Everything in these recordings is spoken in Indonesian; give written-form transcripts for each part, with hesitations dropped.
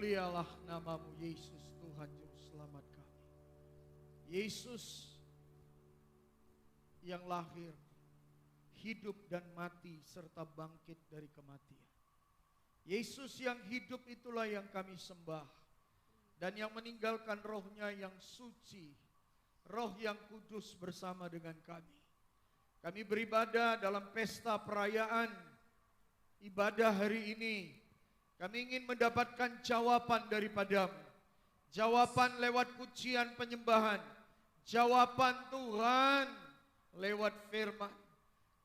Mulialah namamu Yesus, Tuhan Juru Selamat kami. Yesus yang lahir, hidup dan mati serta bangkit dari kematian. Yesus yang hidup itulah yang kami sembah. Dan yang meninggalkan rohnya yang suci, roh yang kudus bersama dengan kami. Kami beribadah dalam pesta perayaan ibadah hari ini. Kami ingin mendapatkan jawaban daripadamu. Jawaban lewat pujian penyembahan. Jawaban Tuhan lewat firman.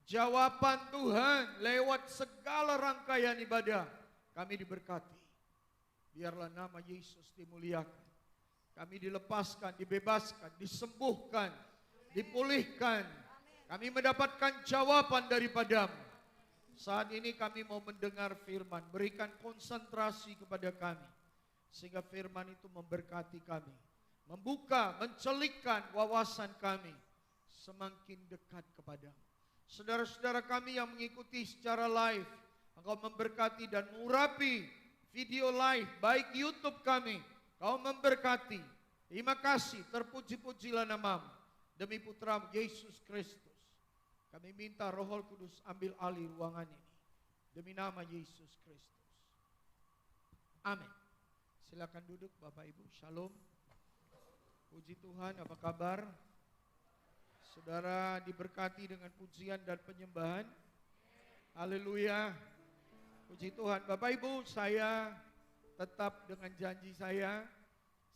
Jawaban Tuhan lewat segala rangkaian ibadah. Kami diberkati. Biarlah nama Yesus dimuliakan. Kami dilepaskan, dibebaskan, disembuhkan, dipulihkan. Kami mendapatkan jawaban daripadamu. Saat ini kami mau mendengar firman, berikan konsentrasi kepada kami. Sehingga firman itu memberkati kami. Membuka, mencelikkan wawasan kami. Semakin dekat kepadamu. Saudara-saudara kami yang mengikuti secara live, Engkau memberkati dan mengurapi video live, baik YouTube kami. Kau memberkati. Terima kasih, terpuji-pujilah namamu. Demi putramu Yesus Kristus. Kami minta Roh Kudus ambil alih ruangan ini. Demi nama Yesus Kristus. Amin. Silakan duduk Bapak Ibu. Shalom. Puji Tuhan, apa kabar? Saudara diberkati dengan pujian dan penyembahan. Haleluya. Puji Tuhan. Bapak Ibu, saya tetap dengan janji saya.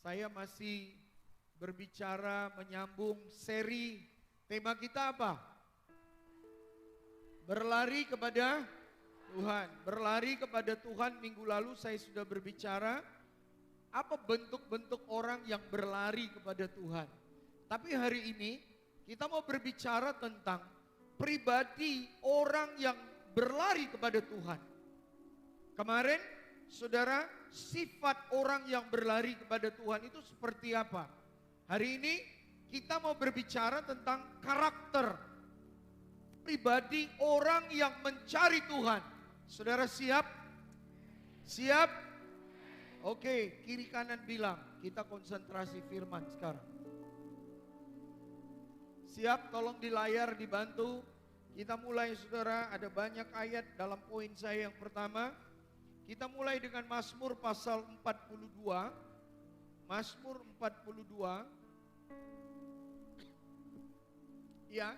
Saya masih berbicara menyambung seri. Tema kita apa? Berlari kepada Tuhan. Berlari kepada Tuhan. Minggu lalu saya sudah berbicara apa bentuk-bentuk orang yang berlari kepada Tuhan. Tapi hari ini kita mau berbicara tentang pribadi orang yang berlari kepada Tuhan. Kemarin saudara, sifat orang yang berlari kepada Tuhan itu seperti apa? Hari ini kita mau berbicara tentang karakter pribadi orang yang mencari Tuhan. Saudara siap? Siap? Oke, kiri kanan bilang, kita konsentrasi firman sekarang. Siap? Tolong di layar dibantu. Kita mulai saudara, ada banyak ayat dalam poin saya yang pertama. Kita mulai dengan Mazmur pasal 42. Mazmur 42. Ya.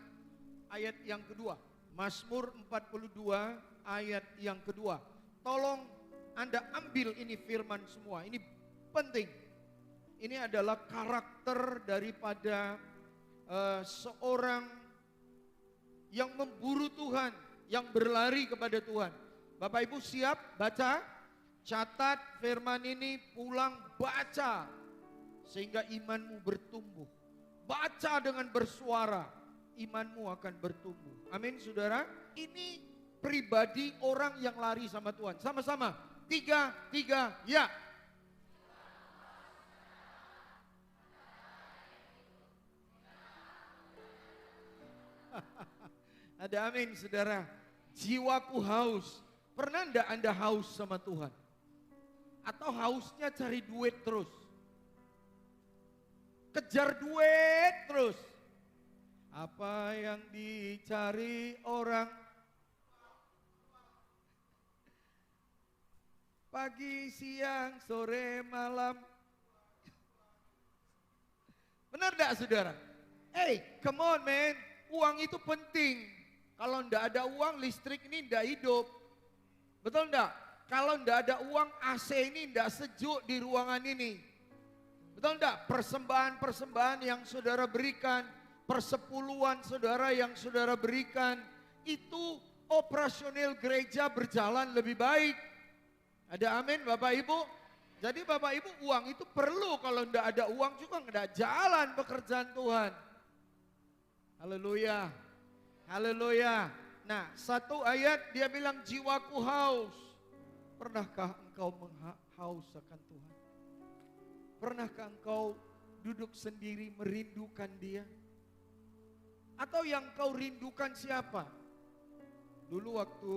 Ayat yang kedua, Mazmur 42 ayat yang kedua. Tolong Anda ambil ini firman semua, ini penting. Ini adalah karakter daripada seorang yang memburu Tuhan, yang berlari kepada Tuhan. Bapak Ibu siap baca? Catat firman ini, pulang baca. Sehingga imanmu bertumbuh. Baca dengan bersuara. Imanmu akan bertumbuh. Amin saudara. Ini pribadi orang yang lari sama Tuhan. Sama-sama. 3, 3, ya. Ada amin saudara. Jiwaku haus. Pernah enggak Anda haus sama Tuhan? Atau hausnya cari duit terus? Kejar duit terus. Apa yang dicari orang? Pagi, siang, sore, malam. Benar enggak saudara? Hey, come on man. Uang itu penting. Kalau enggak ada uang, listrik ini enggak hidup. Betul enggak? Kalau enggak ada uang, AC ini enggak sejuk di ruangan ini. Betul enggak? Persembahan-persembahan yang saudara berikan, persepuluhan saudara yang saudara berikan, itu operasional gereja berjalan lebih baik. Ada amin Bapak Ibu? Jadi Bapak Ibu, uang itu perlu. Kalau enggak ada uang juga enggak jalan pekerjaan Tuhan. Haleluya. Haleluya. Nah, satu ayat dia bilang jiwaku haus. Pernahkah engkau haus akan Tuhan? Pernahkah engkau duduk sendiri merindukan Dia? Atau yang kau rindukan siapa? Dulu waktu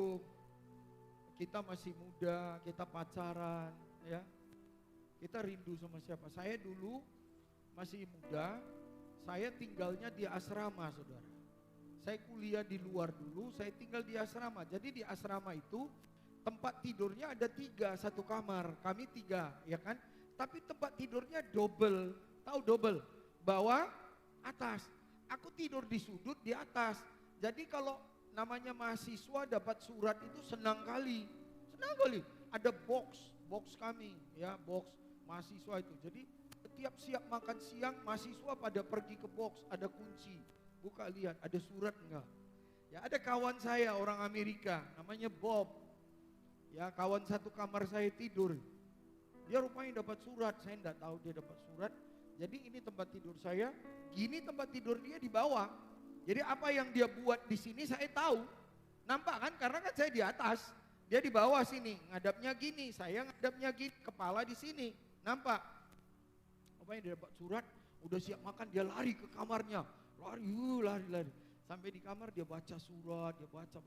kita masih muda, kita pacaran, ya. Kita rindu sama siapa? Saya dulu masih muda, saya tinggalnya di asrama, saudara. Saya kuliah di luar dulu, saya tinggal di asrama. Jadi di asrama itu tempat tidurnya ada 3, satu kamar. Kami 3, ya kan? Tapi tempat tidurnya double. Tahu double? Bawah, atas. Aku tidur di sudut di atas. Jadi kalau namanya mahasiswa dapat surat itu senang kali. Senang kali. Ada box kami, ya, box mahasiswa itu. Jadi setiap siap makan siang mahasiswa pada pergi ke box, ada kunci. Buka lihat, ada surat enggak? Ya, ada kawan saya orang Amerika, namanya Bob. Ya, kawan satu kamar saya tidur. Dia rupanya dapat surat, saya enggak tahu dia dapat surat. Jadi ini tempat tidur saya, gini tempat tidur dia di bawah. Jadi apa yang dia buat di sini saya tahu. Nampak kan? Karena kan saya di atas, dia di bawah sini, ngadapnya gini, saya ngadapnya gini, kepala di sini. Nampak? Rupanya dia dapat surat, udah siap makan, dia lari ke kamarnya. Lari. Sampai di kamar dia baca surat, dia baca.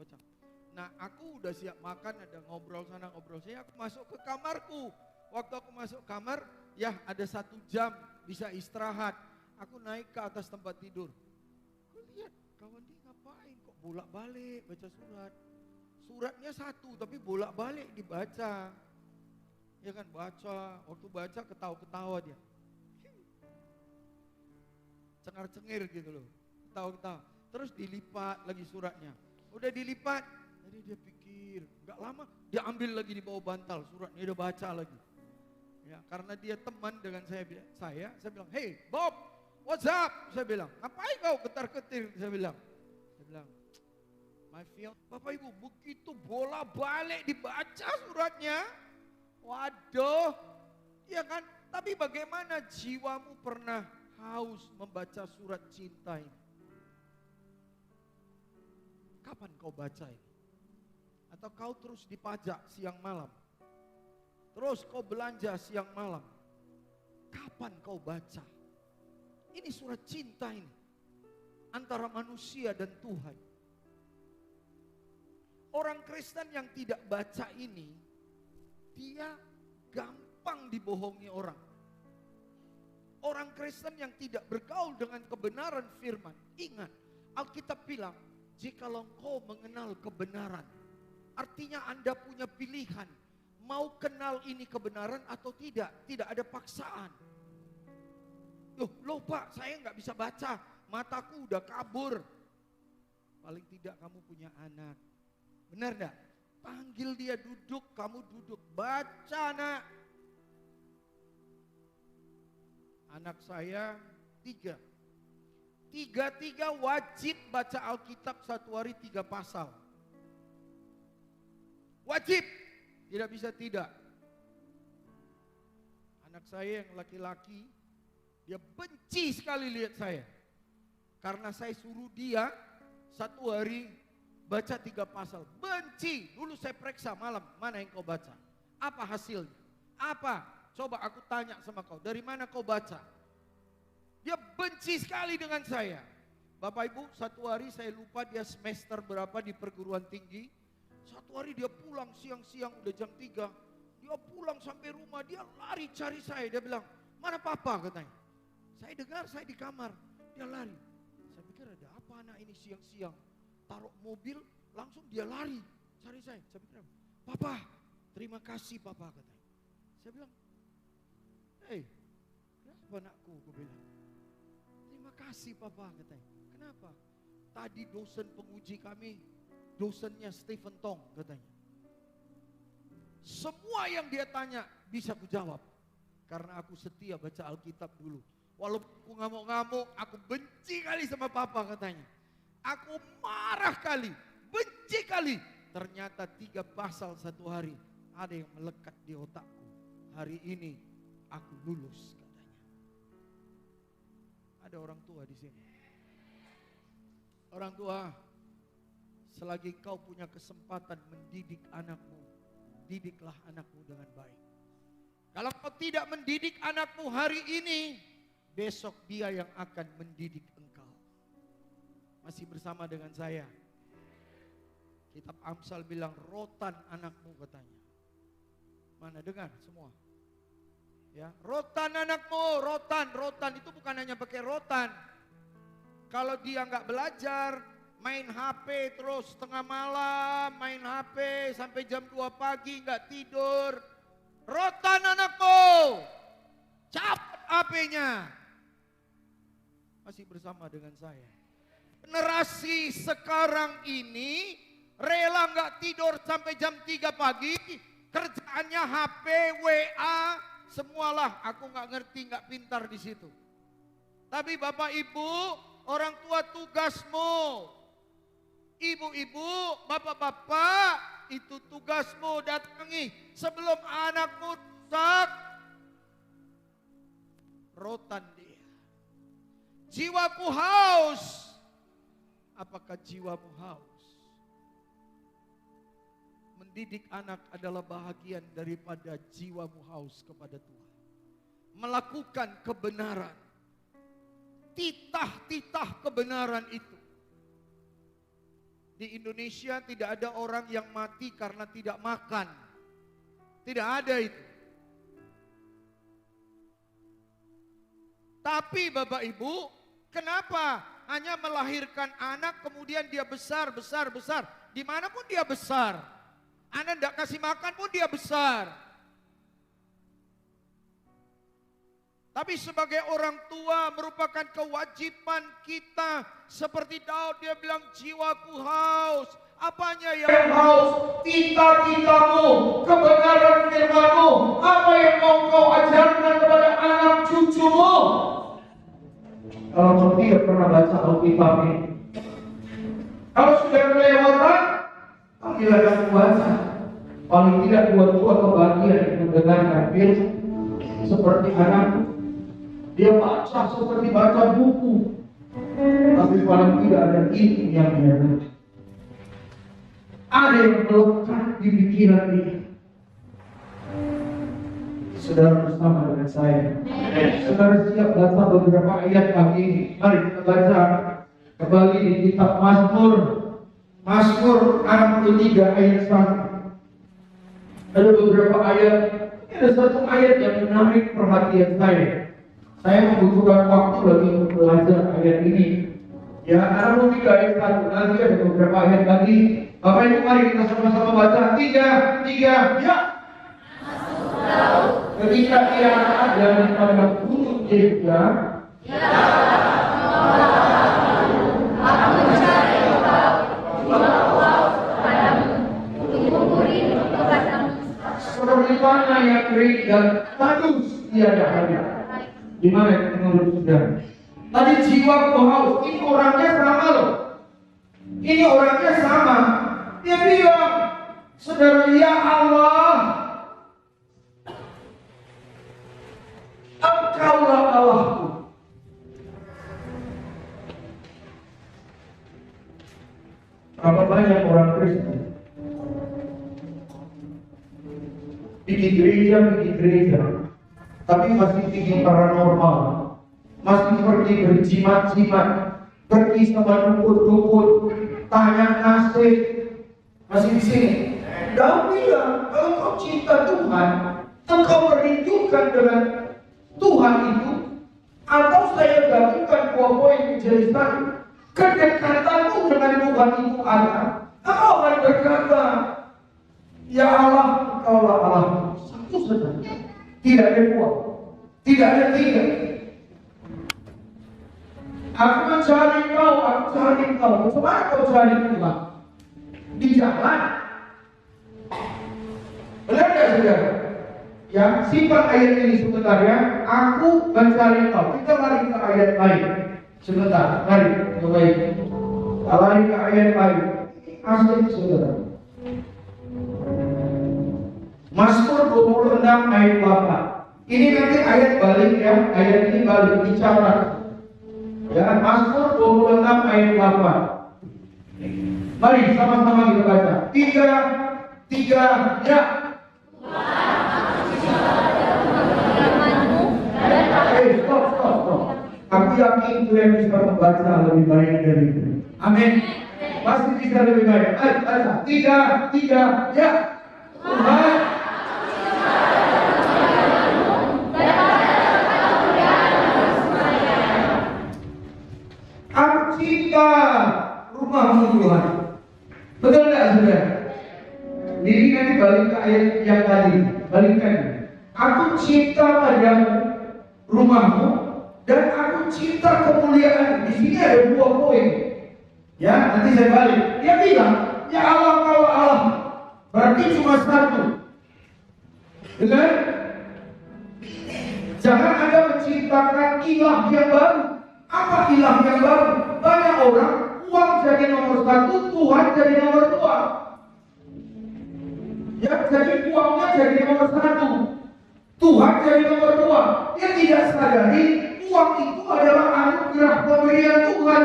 Nah, aku udah siap makan, ada ngobrol sana ngobrol sini, aku masuk ke kamarku. Waktu aku masuk kamar, ya ada 1 jam bisa istirahat. Aku naik ke atas tempat tidur. Aku lihat kawan dia ngapain kok bolak-balik baca surat. Suratnya 1 tapi bolak-balik dibaca. Ya kan baca, waktu baca ketawa-ketawa dia. Cengar-cengir gitu loh, ketawa-ketawa. Terus dilipat lagi suratnya. Udah dilipat, jadi dia pikir, gak lama dia ambil lagi di bawah bantal suratnya, dia baca lagi. Ya, karena dia teman dengan saya bilang, hey Bob, what's up? Saya bilang, ngapain kau ketar-ketir? Saya bilang, my feel, Bapak Ibu, begitu bola balik dibaca suratnya, waduh, ya kan? Tapi bagaimana jiwamu pernah haus membaca surat cinta ini? Kapan kau baca ini? Atau kau terus dipajak siang malam? Terus kau belanja siang malam? Kapan kau baca? Ini surat cinta ini. Antara manusia dan Tuhan. Orang Kristen yang tidak baca ini, dia gampang dibohongi orang. Orang Kristen yang tidak bergaul dengan kebenaran firman. Ingat, Alkitab bilang, jikalau engkau mengenal kebenaran, artinya Anda punya pilihan. Mau kenal ini kebenaran atau tidak. Tidak ada paksaan. Loh Pak, saya nggak bisa baca. Mataku udah kabur. Paling tidak kamu punya anak. Benar nggak? Panggil dia duduk, kamu duduk. Baca nak. Anak saya 3. 3 wajib baca Alkitab 1 hari 3 pasal. Wajib. Tidak bisa tidak. Anak saya yang laki-laki, dia benci sekali lihat saya. Karena saya suruh dia 1 hari baca 3 pasal. Benci. Dulu saya periksa malam, mana yang kau baca? Apa hasilnya? Apa? Coba aku tanya sama kau, dari mana kau baca? Dia benci sekali dengan saya. Bapak Ibu, satu hari saya lupa dia semester berapa di perguruan tinggi. Satu hari dia pulang siang-siang, udah jam 3. Dia pulang sampai rumah, dia lari cari saya. Dia bilang, mana papa katanya. Saya dengar saya di kamar, dia lari. Saya pikir ada apa anak ini siang-siang. Taruh mobil, langsung dia lari cari saya. Saya pikir, papa, terima kasih papa katanya. Saya bilang, hei, kenapa anakku? Aku bilang, terima kasih papa katanya. Kenapa? Tadi dosen penguji kami, dosennya Stephen Tong katanya. Semua yang dia tanya bisa aku jawab. Karena aku setia baca Alkitab dulu. Walaupun aku ngamuk-ngamuk, aku benci kali sama papa katanya. Aku marah kali, benci kali. Ternyata 3 pasal satu hari ada yang melekat di otakku. Hari ini aku lulus katanya. Ada orang tua di sini. Orang tua, selagi kau punya kesempatan mendidik anakmu, didiklah anakmu dengan baik. Kalau kau tidak mendidik anakmu hari ini, besok dia yang akan mendidik engkau. Masih bersama dengan saya. Kitab Amsal bilang rotan anakmu katanya. Mana dengar semua? Ya, rotan anakmu, rotan itu bukan hanya pakai rotan. Kalau dia nggak belajar, main HP terus setengah malam, main HP sampai jam 2 pagi nggak tidur. Rotan anakmu, cabut HP-nya. Masih bersama dengan saya. Generasi sekarang ini rela nggak tidur sampai jam 3 pagi, kerjaannya HP, WA, semualah. Aku nggak ngerti, nggak pintar di situ. Tapi Bapak Ibu, orang tua tugasmu, ibu-ibu, bapak-bapak, itu tugasmu datangi sebelum anakmu rusak. Rotan dia. Jiwaku haus. Apakah jiwamu haus? Mendidik anak adalah bahagian daripada jiwamu haus kepada Tuhan. Melakukan kebenaran. Titah-titah kebenaran itu. Di Indonesia tidak ada orang yang mati karena tidak makan. Tidak ada itu. Tapi Bapak Ibu, kenapa hanya melahirkan anak kemudian dia besar. Dimanapun dia besar. Anda tidak kasih makan pun dia besar. Tapi sebagai orang tua merupakan kewajiban kita. Seperti Daud, dia bilang jiwaku haus. Apanya yang haus? Cita-citamu, kebenaran firman-Mu. Apa yang mau kau ajarkan kepada anak cucumu? Kalau kau tidak pernah baca Alkitab ini, kalau sudah kelewatan, panggillah kamu baca. Paling tidak dua kebahagiaan yang mendengarkan firman. Seperti anak, dia baca seperti baca buku, tapi paling tidak ada ilmu yang dia baca. Ada yang melekat di pikiran dia. Saudara bersama dengan saya. Saudara siap baca beberapa ayat pagi ini. Mari kita baca kembali di kitab Mazmur. Mazmur 63 ayat 1. Ada beberapa ayat. Ada satu ayat yang menarik perhatian saya. Saya membutuhkan waktu lagi untuk belajar ayat ini. Ya, karena 3 ayat 1. Nanti ada beberapa ayat lagi. Bapak Ibu, mari kita sama-sama baca. 3, ya. Ketika ia ada di pada gunung Yehuda, aku mencari engkau, jiwaku haus kepadamu, tubuhku rindu kepadamu. Seperti tanah yang kering dan tandus tiada air. Di mana itu menurut saudara? Tadi jiwaku haus, ini orangnya sama loh. Ini orangnya sama. Dia bilang, saudara, ya Allah, Engkaulah Allahku. Berapa banyak orang Kristen pergi gereja, tapi masih tinggi paranormal, masih pergi berjimat-jimat, pergi sama dukun-dukun, tanya nasib. Masih di sini. Daud bilang, kalau kau cinta Tuhan, engkau merindukan dengan Tuhan itu, atau saya gabungkan dua poin menjadi satu. Kedekatanmu dengan Tuhan itu ada. Engkau akan berkata, ya Allah, engkaulah Allah. Satu saja. Tidak ada dua. Tidak ada tiga. Aku mencari kau, aku cari kau. Kemana kau cari Tuhan? Di jalan. Benar tidak saudara? Ya, simpan ayat ini sebentar ya. Aku mencari kau. Kita lari ke ayat lain. Sebentar, lari. Coba ini. Kita lari ke ayat lain. Asli saudara. Mazmur 26 ayat 8. Ini nanti ayat balik ya. Ayat ini balik bicara. Ya, Mazmur 26 ayat 8. Mari sama-sama kita baca. Tiga, ya. Stop. Aku yakin Tuhan bisa membaca lebih baik dari itu. Amin. Pasti bisa lebih baik. Ayo, baca. Tiga, ya. Tuhan. Aku cinta rumahmu Tuhan. Betul tidak saudara? Jadi nanti balik ke ayat yang tadi. Balikkan. Aku cinta padamu, rumahmu, dan aku cinta kemuliaan. Di sini ada dua poin. Ya, nanti saya balik. Dia bilang, ya Allah kalau Allah. Berarti cuma satu. Benar? Jangan Anda menciptakan ilah yang baru. Apa ilah yang baru? Banyak orang, uang jadi nomor satu, Tuhan jadi nomor dua. Ya, jadi uangnya jadi nomor satu, Tuhan jadi nomor dua. Dia tidak sadari uang itu adalah anugerah pemberian Tuhan.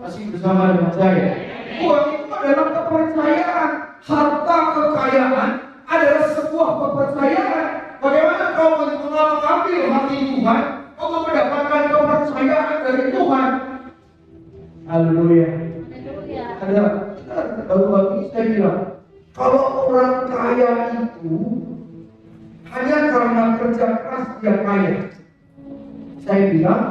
Masih bersama dengan saya? Uang itu adalah kepercayaan. Harta kekayaan adalah sebuah kepercayaan. Bagaimana kau mengambil hati Tuhan untuk mendapatkan kepercayaan dari Tuhan? Haleluya. Ada baru-baru ini saya bilang, kalau orang kaya itu hanya karena kerja keras dia kaya. Saya bilang,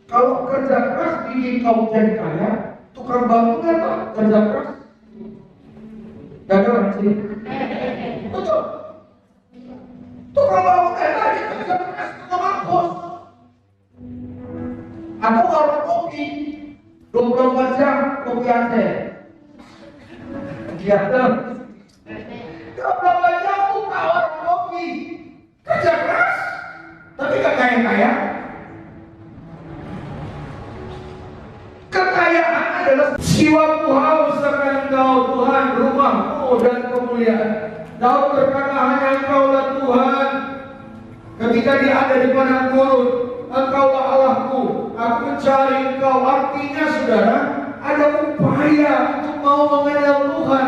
kalau kerja keras bikin kau jadi kaya, tukang bangunan tak kerja keras. Gak ada orang sini. Betul. Tukang bangunan lagi kerja keras tukang bos. Atau warung kopi 24 jam kopi Aceh. Dia tahu. 24 jam buka warung kopi. Kerja keras. Tapi gak kaya-kaya. Kekayaan adalah jiwaku haus akan Engkau Tuhan, rumahmu dan kemuliaan. Daud berkata, hanya Engkaulah Tuhan. Ketika dia ada di padang gurun, Engkaulah Allahku. Aku mencari Engkau. Artinya saudara, ada upaya untuk mau mengenal Tuhan.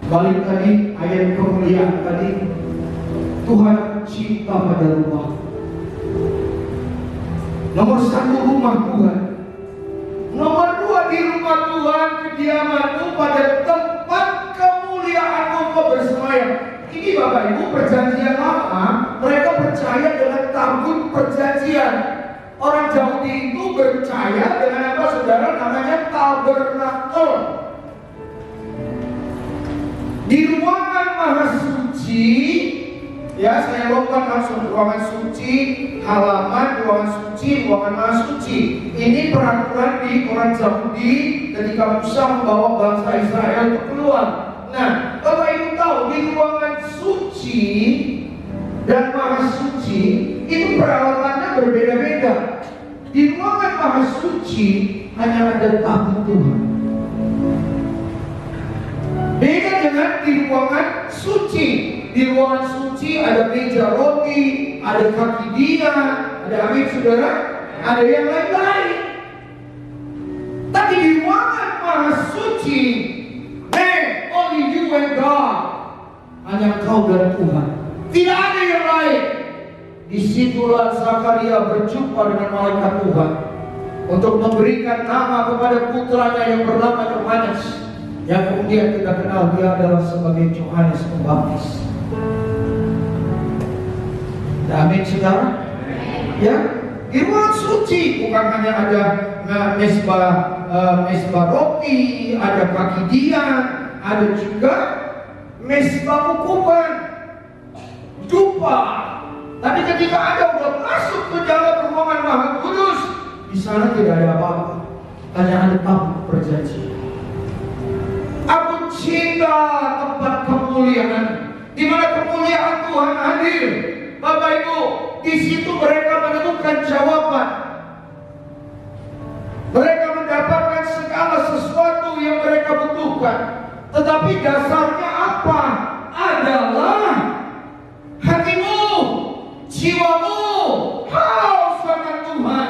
Balik tadi ayat kemuliaan tadi, Tuhan cinta pada rumah. Nomor satu rumah Tuhan. Nomor dua, di rumah Tuhan kediamanmu, pada tempat kemuliaanmu kau bersemayam. Ini Bapak Ibu perjanjian lama, mereka percaya dengan tabut perjanjian. Orang Yahudi itu percaya dengan apa saudara? Namanya tabernakel. Di ruangan maha suci, ya saya lompat langsung ruangan suci, halaman ruangan suci, ruangan maha suci. Ini peraturan di orang Yahudi ketika Musa membawa bangsa Israel keluar. Nah, Bapak Ibu tahu di ruangan suci dan maha suci itu peralatannya berbeda-beda. Di ruangan maha suci hanya ada tabut Tuhan. Beda dengan di ruangan suci. Di ruangan suci ada meja roti, ada kaki dia, ada amin saudara, ada yang lain-lain. Tapi di ruangan maha suci, only you and God, hanya Kau dan Tuhan, tidak ada yang lain. Disitulah Zakaria berjumpa dengan malaikat Tuhan. untuk memberikan nama kepada putranya yang bernama Yohanes, yang kemudian kita kenal dia adalah sebagai Yohanes Pembaptis. Amin, saudara. Ya, di ruang suci bukan hanya ada mesbah roti, ada kaki dian, ada juga mesbah ukuman, dupa. Tapi ketika Anda sudah masuk ke dalam ruangan Maha Kudus, di sana tidak ada apa-apa, hanya ada tamu perjanjian. Aku cinta tempat kemuliaan, di mana kemuliaan Tuhan hadir. Bapak Ibu, di situ mereka menemukan jawaban. Mereka mendapatkan segala sesuatu yang mereka butuhkan. Tetapi dasarnya apa? Adalah hatimu, jiwamu haus akan Tuhan.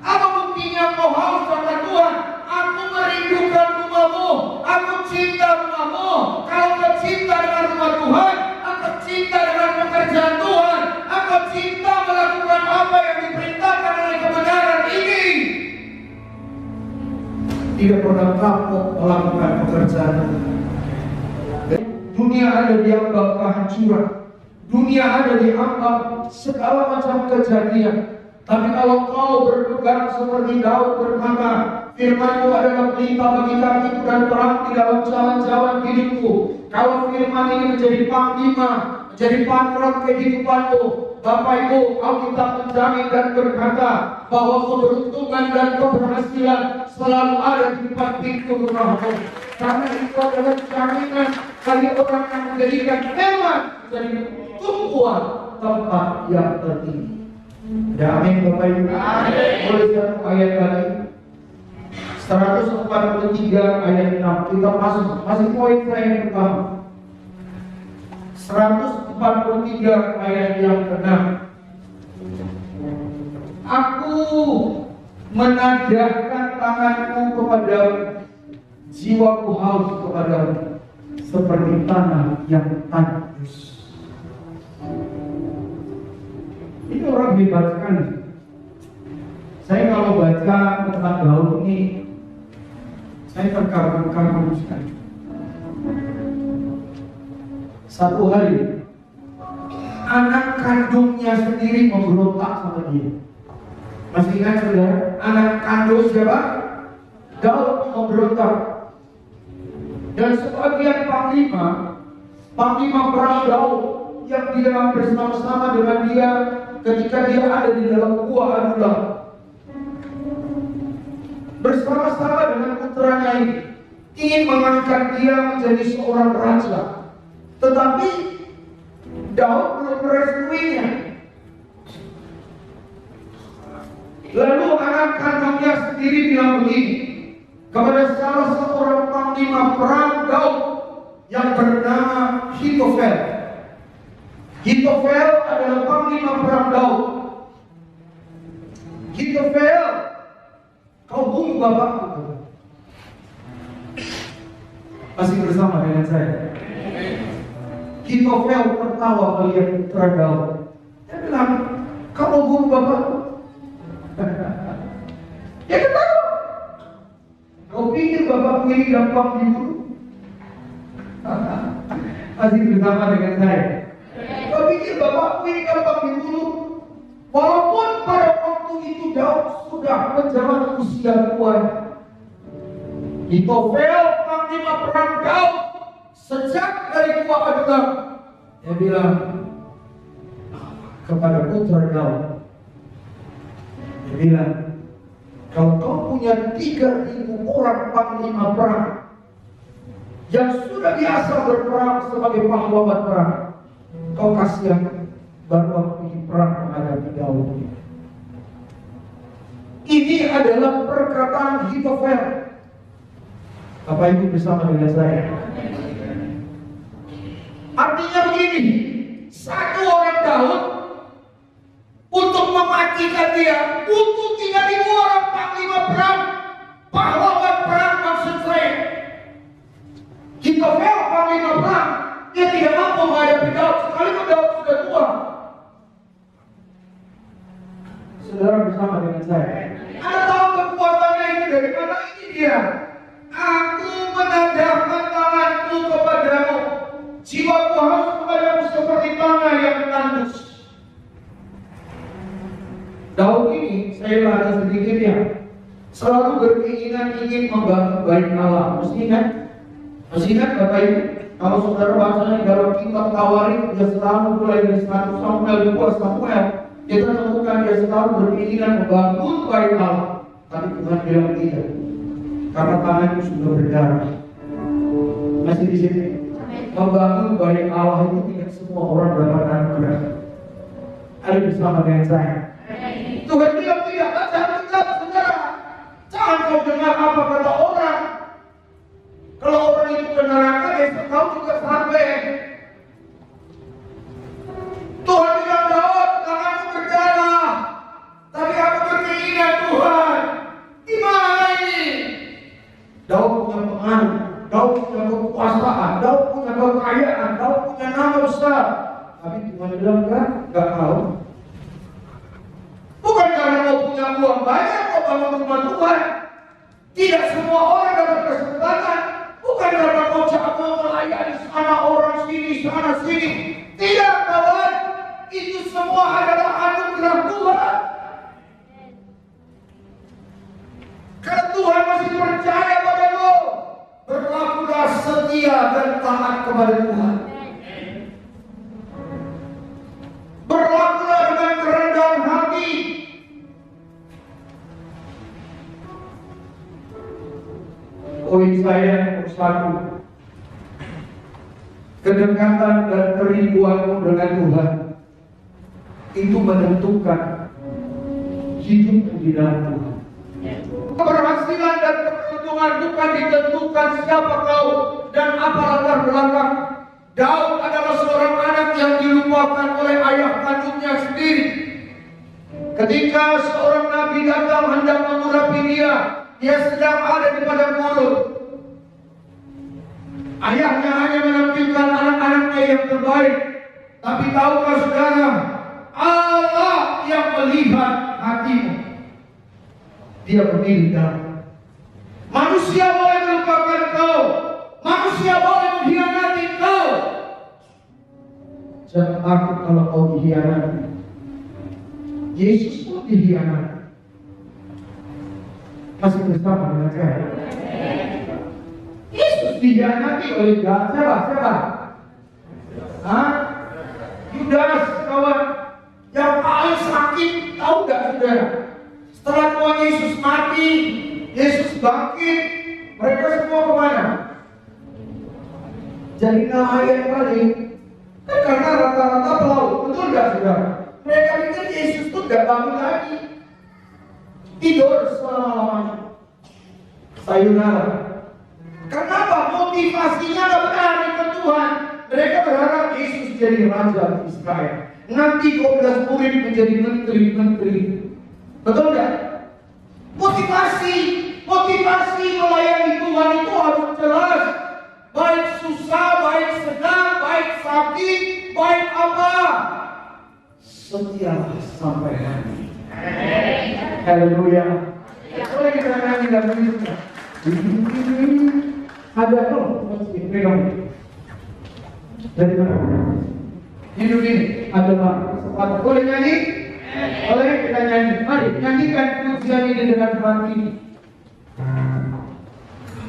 Apa buktinya kau haus akan Tuhan? Aku merindukan rumahmu, aku cinta rumahmu. Kalau kau cinta dengan rumah Tuhan, aku cinta dengan pekerjaan Tuhan, aku cinta melakukan apa yang diperintahkan oleh kebenaran ini. Tidak pernah kapok melakukan pekerjaan. Dunia ada dianggap kehancuran, dunia ada dianggap segala macam kejadian. Tapi kalau kau berpegang seperti Daud berkata, firman-Mu adalah pelita bagi kakiku dan terang di dalam jalan-jalan hidupku. Kalau firman ini menjadi panglima, menjadi patron kehidupanmu, Bapak Ibu, Alkitab menjamin dan berkata bahwa keberuntungan dan keberhasilan selalu ada di depan pintu rumahmu. Karena itu adalah jaminan bagi orang yang menjadikan hewan menjadi tumpuan tempat yang tertinggi. Amin, Bapak Ibu. Boleh satu ayat lagi, 143 ayat 6. Kita masih poin saya yang pertama, 143 ayat yang ke-6. Aku menadahkan tanganku kepadamu, jiwaku haus kepadamu, seperti tanah yang tandus. Ini orang hebat sekali. Saya kalau baca tentang Daud ini, saya terkagum-kagum sekali. Satu hari, anak kandungnya sendiri memberontak sama dia. Masih ingat saudara? Anak kandung siapa? Daud memberontak. Dan sebagian panglima perang Daud yang dia bersama-sama dengan dia ketika dia ada di dalam gua Adulam, bersama-sama dengan putranya ini, ingin mengangkat dia menjadi seorang raja. Tetapi Daud belum merestuinya. Lalu anak kandungnya sendiri bilang begini kepada salah seorang panglima perang Daud yang bernama Hitofel. Hitofel adalah panglima perang Daud. Hitofel, kau bunuh bapakku. Masih bersama dengan saya? Hitofel tertawa melihat putra Daud. Dia bilang, kau bunuh bapakku. Dia ketawa. Kau pikir bapakku ini gampang dibunuh? Masih bersama dengan saya? Kau pikir bapakku ini gampang dibunuh? Walaupun pada waktu itu Daud sudah menjalani usia tua. Hitofel, panglima perang Daud, sejak dari gua Adulam, dia bilang kepada putra Daud, dia bilang, kalau kau punya 3.000 orang panglima perang yang sudah biasa berperang sebagai pahlawan perang, kau kasihan baru waktu perang menghadapi Daud. Ini adalah perkataan Hitofel. Bapak Ibu bersama dengan saya. Artinya begini, satu orang Daud untuk mematikan dia butuh 3.000 orang panglima perang, pahlawan perang maksud saya. Hitofel panglima perang, dia tidak mampu menghadapi Daud, sekalipun Daud sudah tua. Saudara bersama dengan saya. Anda tahu dia, aku menadahkan tanganku kepadamu, jiwaku harus kepadamu seperti tanah yang tandus. Daud ini, saya lari sedikit ya, selalu berkeinginan ingin membangun bait Allah. Mesti kan Bapak Ibu? Kalau saudara bacanya dalam kitab Tawarik, dia selalu mulai dari 1 Samuel 2 Samuel, kita temukan dia selalu berkeinginan membangun bait Allah. Tapi Tuhan bilang tidak, karena tanganku sudah berdarah. Masih di sini. Membangun bait Allah itu tidak semua orang dapat anugerah. Ada bersama dengan saya. Tuhan bilang tidak, saudara. Jangan kau dengar apa kata orang. Kalau orang itu ke neraka, besok kau juga sampai. Tuhan bilang, Daud, tanganmu berdarah, tapi aku berkeinginan Tuhan. Gimana ini? Daud punya pengaruh, Daud punya kekuasaan, Daud punya kekayaan, Daud punya nama besar. Tapi Tuhan bilang, enggak kau. Bukan karena kau punya uang banyak kau bangun rumah Tuhan. Tidak semua orang dapat kesempatan. Bukan karena kau jago melayani sana orang sini, sana sini. Tidak kawan. Itu semua adalah anugerah Tuhan. Karena Tuhan masih percaya padamu. Berlakulah setia dan taat kepada Tuhan. Berlakulah dengan kerendahan hati. Poin saya nomor 1, kedekatan dan kerinduanmu dengan Tuhan itu menentukan hidupmu di dalam Tuhan. Keberhasilan dan keberuntungan bukan ditentukan siapa kau dan apa latar belakang. Daud adalah seorang anak yang dilupakan oleh ayah kandungnya sendiri. Ketika seorang nabi datang hendak mengurapi dia sedang ada di padang gurun. Ayahnya hanya menampilkan anak-anaknya yang terbaik. Tapi tahukah saudara, Allah yang melihat hatimu. Dia memilih kamu. Manusia boleh melupakan kau, manusia boleh mengkhianati kau. Jangan takut kalau kau dikhianati. Yesus pun dikhianati. Masih bersama dengan saya. Yesus dikhianati oleh siapa? Yudas, kawan. Yang paling sakit, tahu gak saudara? Setelah Tuhan Yesus mati, Yesus bangkit, mereka semua kemana? Jadi nama yang paling. Kan karena rata-rata pelaut, betul gak saudara? Mereka pikir Yesus itu gak bangun lagi. Tidur selama-lamanya. Sayonara. Kenapa? Motivasinya gak benar ikut Tuhan. Mereka berharap Yesus jadi raja Israel. Nanti 12 murid menjadi menteri-menteri. Betul gak? Motivasi melayani Tuhan itu harus jelas. Baik susah, baik sedang, baik sakit, baik apa. Setialah sampai hari. Haleluya. Boleh kita nyanyi dan menyanyi. Ada dong, pegang. Dari mana? Hidup ini adalah kesempatan. Boleh nyanyi? Boleh kita nyanyi. Mari nyanyikan pujian ini dengan hati.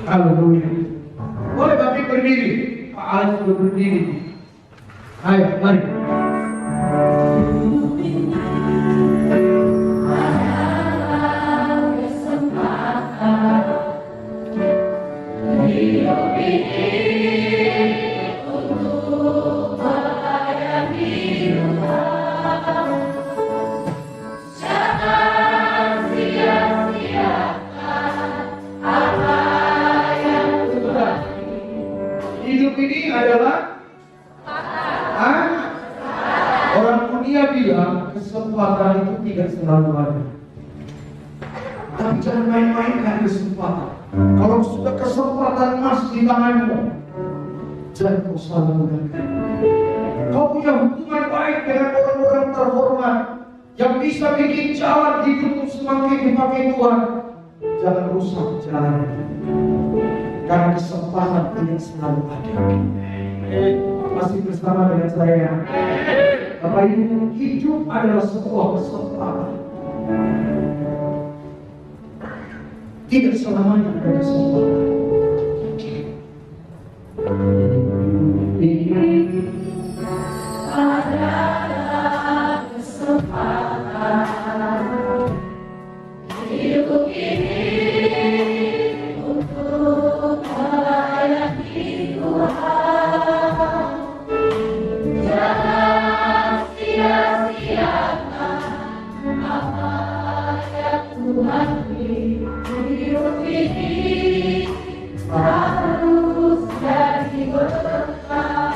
Haleluya. Boleh Bapak berdiri. Pak Alex sudah berdiri. Ayo, mari. Hidup ini adalah orang dunia bilang kesempatan itu tidak selalu ada. Tapi jangan main-mainkan kesempatan. Kalau sudah kesempatan emas di tanganmu, jangan kau salah gunakan. Kau punya hubungan baik dengan orang-orang terhormat yang bisa bikin jalan hidupmu semakin dipakai Tuhan. jangan rusak jalan. Karena kesempatan tidak selalu ada. Masih bersama dengan saya. Bapak Ibu, hidup adalah sebuah kesempatan. Tidak selamanya ada kesempatan. Adalah kesempatan hidup ini untuk melayani Tuhan. Jangan sia-siakan apa yang Tuhan beri. Hidup ini harus jadi berkah.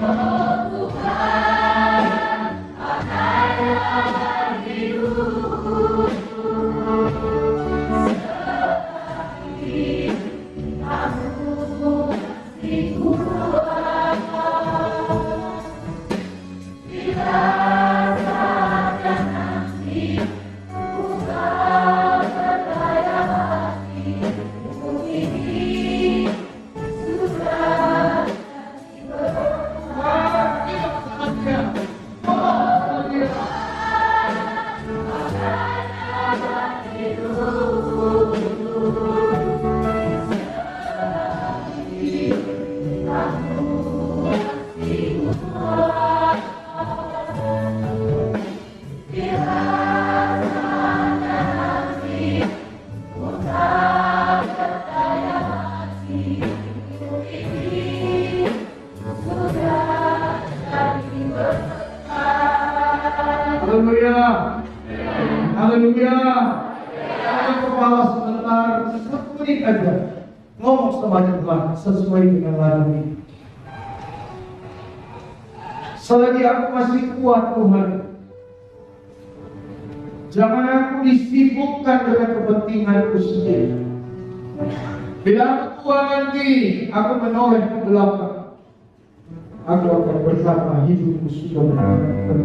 Oh Tuhan, pakailah hidupku seperti Kamu kasih Tuhan. Bila saatnya nanti ku tak berdaya hati, hidup ini sudah jadi berkah. Haleluya, haleluya. Angkat kepala sebentar, 1 menit aja. Ngomong sama Tuhan sesuai dengan lagu ini. Selagi aku masih kuat Tuhan, jangan aku disibukkan dengan kepentinganku sendiri. Bila aku tua nanti, aku menoleh ke belakang. Aku akan berkata hidupku sudah berakhir.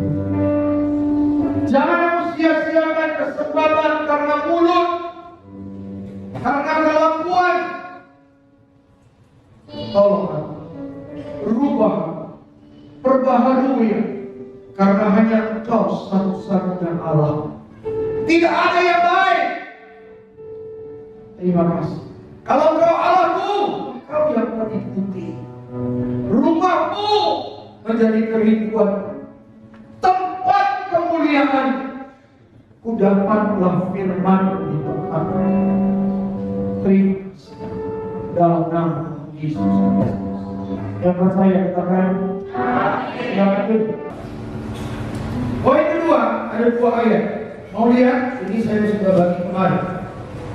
Jangan aku sia-siakan kesempatan karena mulut, karena kelakuan. Tolong aku, rubah, perbaharui, karena hanya Engkau satu-satunya Allah. Tidak ada yang baik. Terima kasih. Kalau Engkau Allahku, Engkau yang mengikuti. Rumahmu menjadi kerinduan, tempat kemuliaan. Kudapatlah firman di tempat. Terima kasih dalam nama Yesus. Yang saya katakan, yang kedua. Poin kedua, ada 2 ayat. Mau lihat? Ini saya sudah bagi kemarin.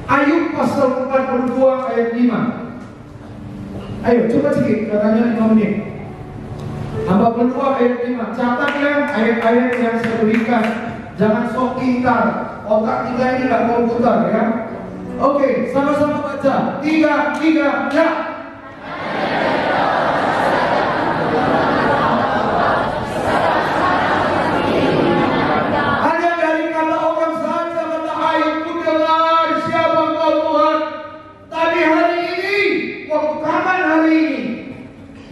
Ayub pasal 42 ayat 5. Ayo coba sedikit, katanya 5 menit. 42 ayat 5. Catat ya ayat-ayat yang saya berikan. Jangan sok pintar. Otak kita ini gak mau putar ya. Oke, sama-sama baca. 3, ya. Hanya dari kata orang saja kata Ayub, ku dengar siapa Kau Tuhan. Tadi hari ini, waktu kapan hari ini?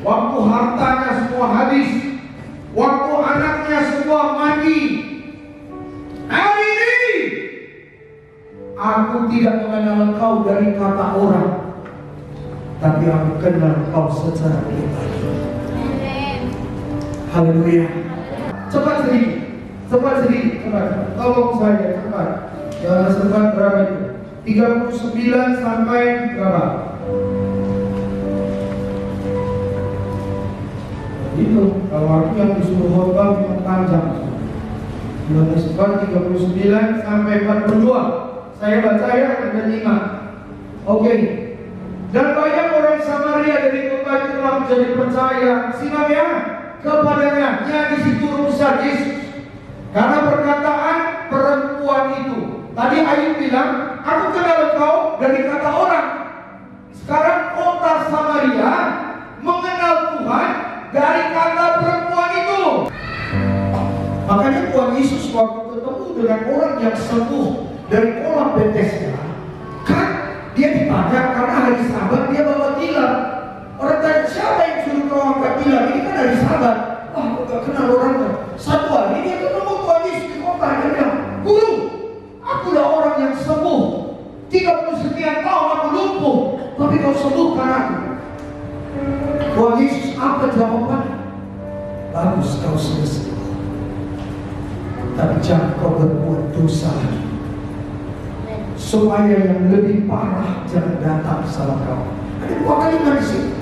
Waktu hartanya semua habis, waktu anaknya semua mati. Hari ini aku tidak mengenal Engkau dari kata orang, tapi aku kenal Engkau secara pribadi. Haleluya. Cepat sedikit, tolong saya cepat. Jangan sempat berapa itu? 39 sampai berapa? Itu kalau aku yang disuruh khotbah memang panjang. Yohanes 4:39 sampai 42. Saya baca ya, Anda nyimak. Oke. Dan banyak orang Samaria dari kota itu telah menjadi percaya. Simak ya, kepadanya. Ya, di situ rumusnya Yesus. Karena perkataan perempuan itu. Tadi Ayub bilang, aku kenal Engkau dari kata orang. Sekarang kota Samaria mengenal Tuhan dari kata perempuan itu. Makanya Tuhan Yesus waktu ketemu dengan orang yang sembuh dari kolam Bethesda, kan dia ditanya karena hari Sabat dia bawa tilam. Orang tanya, siapa yang suruh kau angkat tilam? Ini kan hari Sabat. Wah, aku gak kenal orangnya. Satu hari dia ketemu Tuhan Yesus di kota. Dia bilang, Guru, akulah orang yang sembuh. 30 sekian tahun aku lumpuh, tapi kau sembuhkan aku. Tuhan Yesus apa jawabannya? Bagus kau selesai, tapi jangan kau berbuat dosa lagi, supaya yang lebih parah jangan datang sama kau. Ada dua kalimat di sini.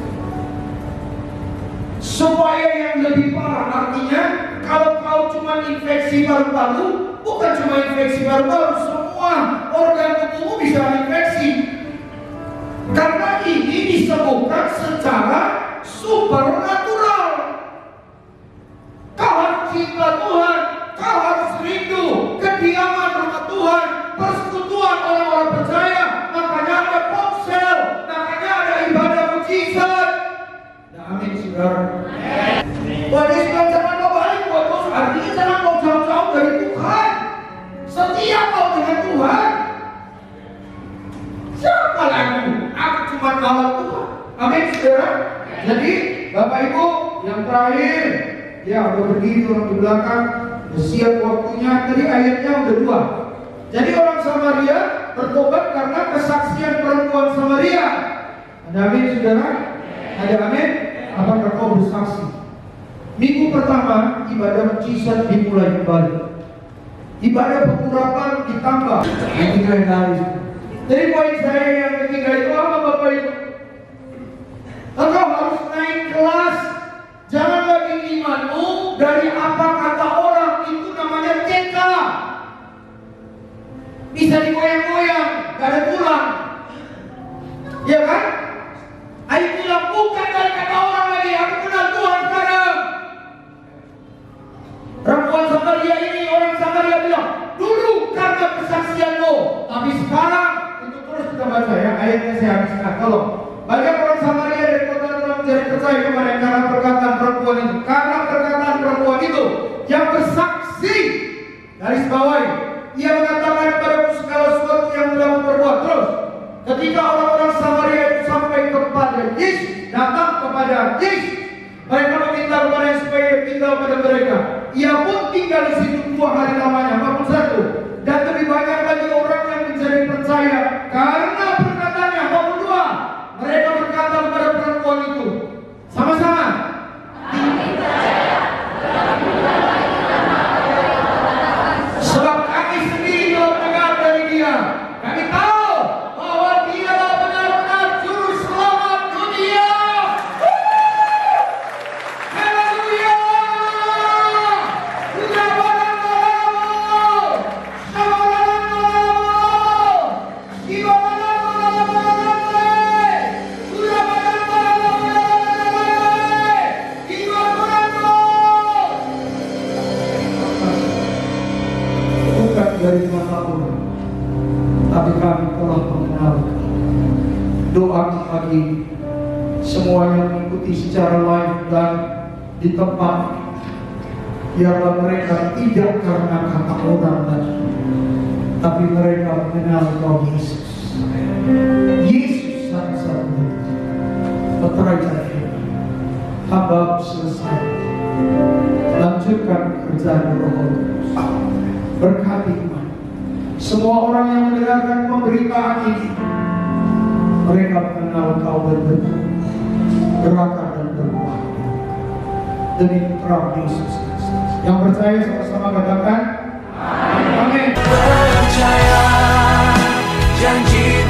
Supaya yang lebih parah artinya kalau kau cuma infeksi paru-paru, bukan cuma infeksi paru-paru, semua organ tubuhmu bisa infeksi. Karena ini disebutkan secara supernatural. Kau harus cinta Tuhan, kau harus rindu kediaman rumah Tuhan, persekutuan orang-orang percaya. Makanya ada ponsel, makanya ada ibadah mujizat. Nah, amin saudara. Wadah jangan kau balik buat dosa, artinya jangan kau jauh-jauh dari Tuhan. Setia kau dengan Tuhan. Siapa lagi? Aku cuma alat Tuhan. Amin saudara. Jadi Bapak Ibu yang terakhir, ya udah berdiri orang di belakang, udah siap waktunya. Tadi ayatnya udah 2. Jadi orang Samaria bertobat karena kesaksian perempuan Samaria. Ada amin saudara? Ada amin? Apakah kau bersaksi? Minggu pertama ibadah mujizat dimulai kembali. Ibadah pengurapan ditambah. Yang ketiga hari. Jadi poin saya yang ketiga itu apa Bapak Ibu? Engkau harus naik kelas. Jangan lagi imanmu dari apa kata orang, itu namanya TK. Bisa digoyang-goyang, gak ada pulang. Ya kan? Ayo bilang bukan dari kata orang lagi, aku kenal Tuhan sekarang. Perempuan Samaria ini, orang Samaria bilang, dulu karena kesaksianmu, tapi sekarang, itu terus kita baca ya, ayatnya saya habiskan. Tolong. Banyak orang Samaria dari kota telah menjadi percaya kepada karena perkataan perempuan itu. Karena perkataan perempuan itu yang bersaksi, garis bawahi, ia mengatakan kepadaku segala sesuatu yang telah memperbuat. Terus, ketika orang-orang Samaria itu sampai kepada Yesus, datang kepada Yesus, mereka meminta kepada supaya ia tinggal pada mereka. Ia pun tinggal di situ 2 hari lamanya, 41. Dan lebih banyak lagi orang yang menjadi percaya karena perkataannya, 42. Mereka berkata kepada perempuan itu, sama-sama, sebab kami sendiri telah mendengar dari dia. Kami tahu bahwa dialah benar-benar juru selamat dunia. Haleluya! Dari mata orang, tapi kami telah mengenal. Doa bagi semua yang mengikuti secara live dan di tempat, biarlah mereka tidak karena kata orang lagi, tapi mereka mengenal Tuhan Yesus. Yesus satu-satunya. Peteraikan hamba selesai. Lanjutkan kerjaan Roh Kudus. Berkati Tuhan. Semua orang yang mendengarkan pemberitaan ini, mereka mengenal Kau berbentuk, gerakan dan berbuat. Demi putra Yesus Kristus. Yang percaya sama-sama katakan, Amin. Percaya janji